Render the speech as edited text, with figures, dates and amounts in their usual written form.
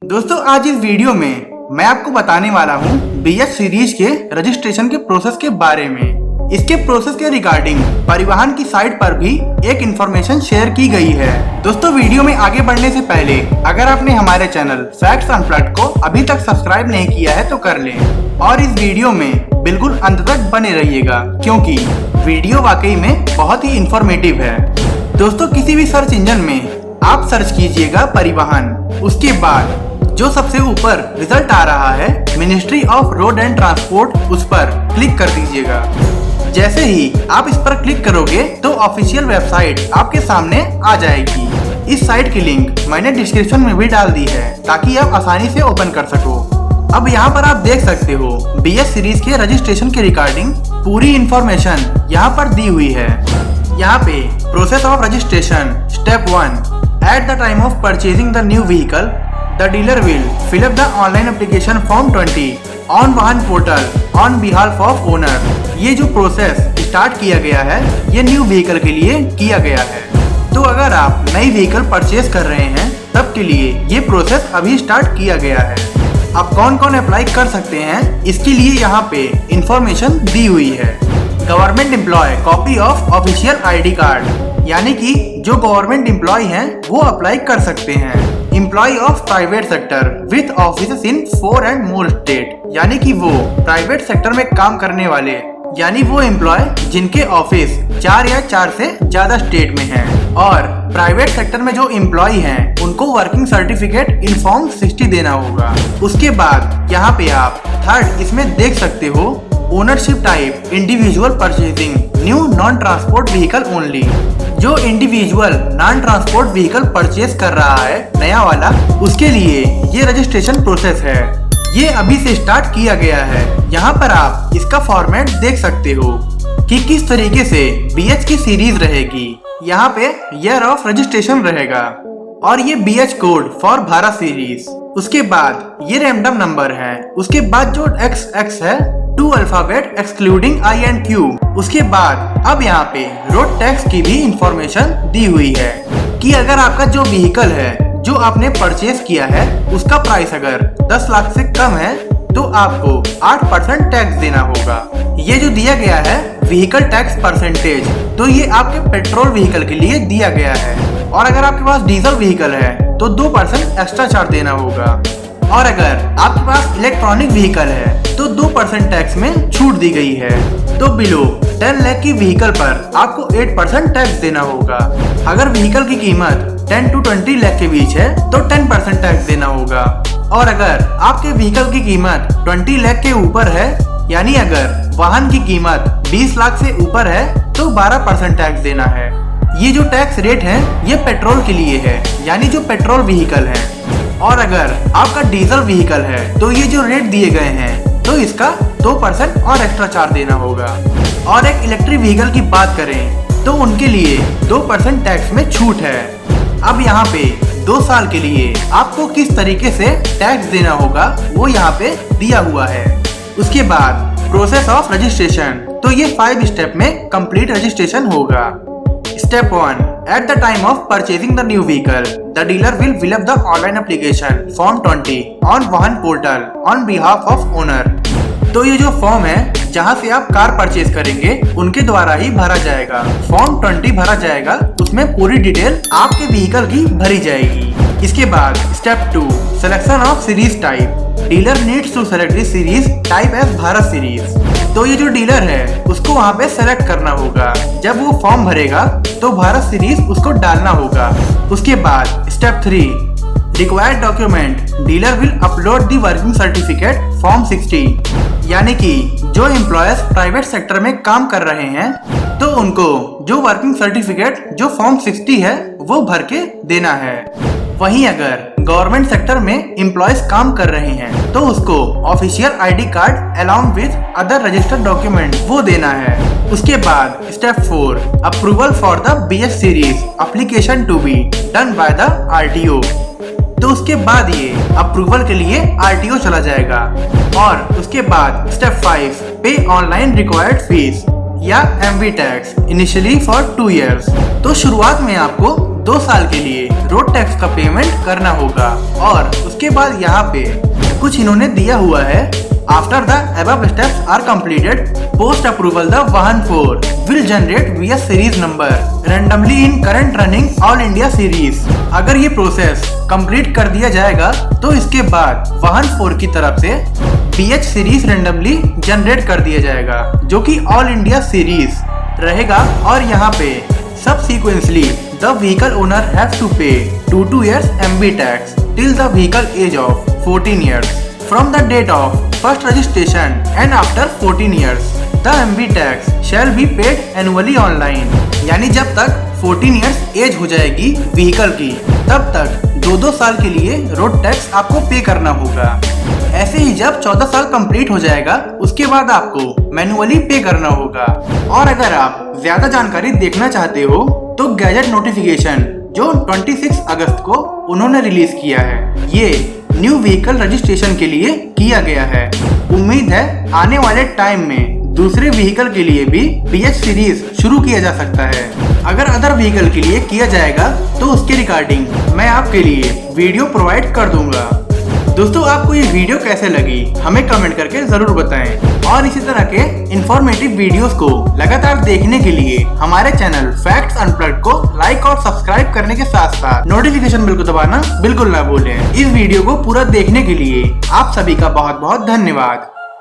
दोस्तों आज इस वीडियो में मैं आपको बताने वाला हूँ BH सीरीज के रजिस्ट्रेशन के प्रोसेस के बारे में। इसके प्रोसेस के रिगार्डिंग परिवहन की साइट पर भी एक इंफॉर्मेशन शेयर की गई है। दोस्तों वीडियो में आगे बढ़ने से पहले अगर आपने हमारे चैनल फैक्ट्स अनप्लग्ड को अभी तक सब्सक्राइब नहीं किया है तो कर लें और इस वीडियो में बिल्कुल अंत तक बने रहिएगा क्योंकि वीडियो वाकई में बहुत ही इंफॉर्मेटिव है। दोस्तों किसी भी सर्च इंजन में आप सर्च कीजिएगा परिवहन, उसके बाद जो सबसे ऊपर रिजल्ट आ रहा है ministry of road and transport, उस पर क्लिक कर दीजिएगा। जैसे ही आप इस पर क्लिक करोगे तो ऑफिशियल वेबसाइट आपके सामने आ जाएगी। इस साइट की लिंक मैंने डिस्क्रिप्शन में भी डाल दी है ताकि आप आसानी से ओपन कर सको। अब यहाँ पर आप देख सकते हो BH सीरीज के रजिस्ट्रेशन के रिगार्डिंग पूरी इंफॉर्मेशन यहाँ पर दी हुई है। यहाँ पे process of registration step 1, at the time of purchasing the new vehicle the dealer will fill up the online application form 20 on वाहन portal on behalf of owner। ये जो प्रोसेस स्टार्ट किया गया है ये न्यू व्हीकल के लिए किया गया है। तो अगर आप नई व्हीकल परचेज कर रहे हैं तब के लिए ये प्रोसेस अभी स्टार्ट किया गया है। अब कौन कौन अप्लाई कर सकते हैं इसके लिए यहाँ पे इंफॉर्मेशन दी हुई है। Government employ copy of official ID card, यानी कि जो गवर्नमेंट एम्प्लॉय हैं वो अप्लाई कर सकते हैं। Employ of private sector with offices in 4 and more state, यानी कि वो प्राइवेट सेक्टर में काम करने वाले, यानी वो एम्प्लॉय जिनके ऑफिस 4 या 4 से ज्यादा स्टेट में हैं। और प्राइवेट सेक्टर में जो एम्प्लॉय हैं उनको वर्किंग सर्टिफिकेट इन फॉर्म 60 देना होगा। उसके बाद यहाँ पे आप थर्ड इसमें देख सकते हो ownership type individual purchasing new non transport vehicle only. जो individual non transport vehicle purchase कर रहा है नया वाला, उसके लिए ये रजिस्ट्रेशन प्रोसेस है। ये अभी से स्टार्ट किया गया है। यहाँ पर आप इसका फॉर्मेट देख सकते हो कि किस तरीके से BH की सीरीज रहेगी। यहाँ पे ईयर ऑफ रजिस्ट्रेशन रहेगा और ये BH code for Bharat series. उसके बाद ये रैंडम नंबर है। उसके बाद जो XX है 2 alphabet excluding I and Q। उसके बाद अब यहाँ पे रोड टैक्स की भी इंफॉर्मेशन दी हुई है कि अगर आपका जो व्हीकल है जो आपने परचेज किया है उसका प्राइस अगर 10 लाख से कम है तो आपको 8% टैक्स देना होगा। ये जो दिया गया है व्हीकल टैक्स परसेंटेज, तो ये आपके पेट्रोल व्हीकल के लिए दिया गया है। और अगर आपके पास डीजल व्हीकल है तो 2% एक्स्ट्रा चार्ज देना होगा। और अगर आपके पास इलेक्ट्रॉनिक व्हीकल है तो 2% टैक्स में छूट दी गई है। तो बिलो 10 लाख की व्हीकल पर आपको 8% टैक्स देना होगा। अगर व्हीकल की कीमत 10 to 20 लाख के बीच है तो 10% टैक्स देना होगा। और अगर आपके व्हीकल की कीमत 20 लाख के ऊपर है, यानी अगर वाहन की कीमत 20 लाख से ऊपर है तो 12% टैक्स देना है। ये जो टैक्स रेट है ये पेट्रोल के लिए है, यानी जो पेट्रोल व्हीकल है। और अगर आपका डीजल व्हीकल है तो ये जो रेट दिए गए हैं तो इसका 2% और एक्स्ट्रा चार्ज देना होगा। और एक इलेक्ट्रिक व्हीकल की बात करें तो उनके लिए 2% टैक्स में छूट है। अब यहाँ पे 2 साल के लिए आपको किस तरीके से टैक्स देना होगा वो यहाँ पे दिया हुआ है। उसके बाद प्रोसेस ऑफ रजिस्ट्रेशन, तो ये 5 स्टेप में कंप्लीट रजिस्ट्रेशन होगा। Step 1, at the time of purchasing the new vehicle, the dealer will fill up the online application form 20 on वाहन portal on behalf of owner। तो ये जो फॉर्म है जहाँ से आप कार परचेज करेंगे उनके द्वारा ही भरा जाएगा। फॉर्म 20 भरा जाएगा, उसमें पूरी डिटेल आपके व्हीकल की भरी जाएगी। इसके बाद step 2, selection of series type. Dealer needs to select this series type as Bharat series. तो ये जो डीलर है उसको वहाँ पे सेलेक्ट करना होगा। जब वो फॉर्म भरेगा तो भारत सीरीज उसको डालना होगा। उसके बाद step 3, required document. Dealer will upload the working certificate form 60, यानी कि जो एम्प्लॉयज प्राइवेट सेक्टर में काम कर रहे हैं तो उनको जो वर्किंग सर्टिफिकेट जो फॉर्म 60 है वो भर के देना है। वहीं अगर गवर्नमेंट सेक्टर में एम्प्लॉयज काम कर रहे हैं तो उसको official ID card along with other registered document वो देना है। उसके बाद step 4, approval for the BH series application to be done by the RTO। तो उसके बाद ये अप्रूवल के लिए RTO चला जाएगा। और उसके बाद स्टेप 5, पे ऑनलाइन रिक्वायर्ड फीस या MV tax initially for 2 years। तो शुरुआत में आपको 2 साल के लिए रोड टैक्स का पेमेंट करना होगा। और उसके बाद यहाँ पे कुछ इन्होंने दिया हुआ है, after the above steps are completed, post approval the वाहन 4 will generate VS series number randomly in current running all India series। अगर ये प्रोसेस कंप्लीट कर दिया जाएगा तो इसके बाद वाहन 4 की तरफ से BH सीरीज रेंडमली जनरेट कर दिया जाएगा, जो कि ऑल इंडिया सीरीज रहेगा। और यहाँ पे subsequently the vehicle owner have to pay 2 years MB tax till the vehicle age of 14 years from the date of first registration and after 14 years the MB tax shall be paid annually online। यानी जब तक 14 years as हो जाएगी vehicle की, तब तक 2 साल के लिए रोड टैक्स आपको पे करना होगा। ऐसे ही जब 14 साल कंप्लीट हो जाएगा उसके बाद आपको मैन्युअली पे करना होगा। और अगर आप ज्यादा जानकारी देखना चाहते हो तो गैजेट नोटिफिकेशन जो 26 अगस्त को उन्होंने रिलीज किया है, ये न्यू व्हीकल रजिस्ट्रेशन के लिए किया गया है। उम्मीद है आने वाले टाइम में दूसरे व्हीकल के लिए भी BH सीरीज शुरू किया जा सकता है। अगर अदर व्हीकल के लिए किया जाएगा तो उसके रिगार्डिंग मैं आपके लिए वीडियो प्रोवाइड कर दूंगा। दोस्तों, आपको ये वीडियो कैसे लगी हमें कमेंट करके जरूर बताएं। और इसी तरह के इंफॉर्मेटिव वीडियोस को लगातार देखने के लिए हमारे चैनल फैक्ट्स अनप्लग्ड को लाइक और सब्सक्राइब करने के साथ साथ नोटिफिकेशन बेल को दबाना बिल्कुल ना भूलें। इस वीडियो को पूरा देखने के लिए आप सभी का बहुत बहुत धन्यवाद।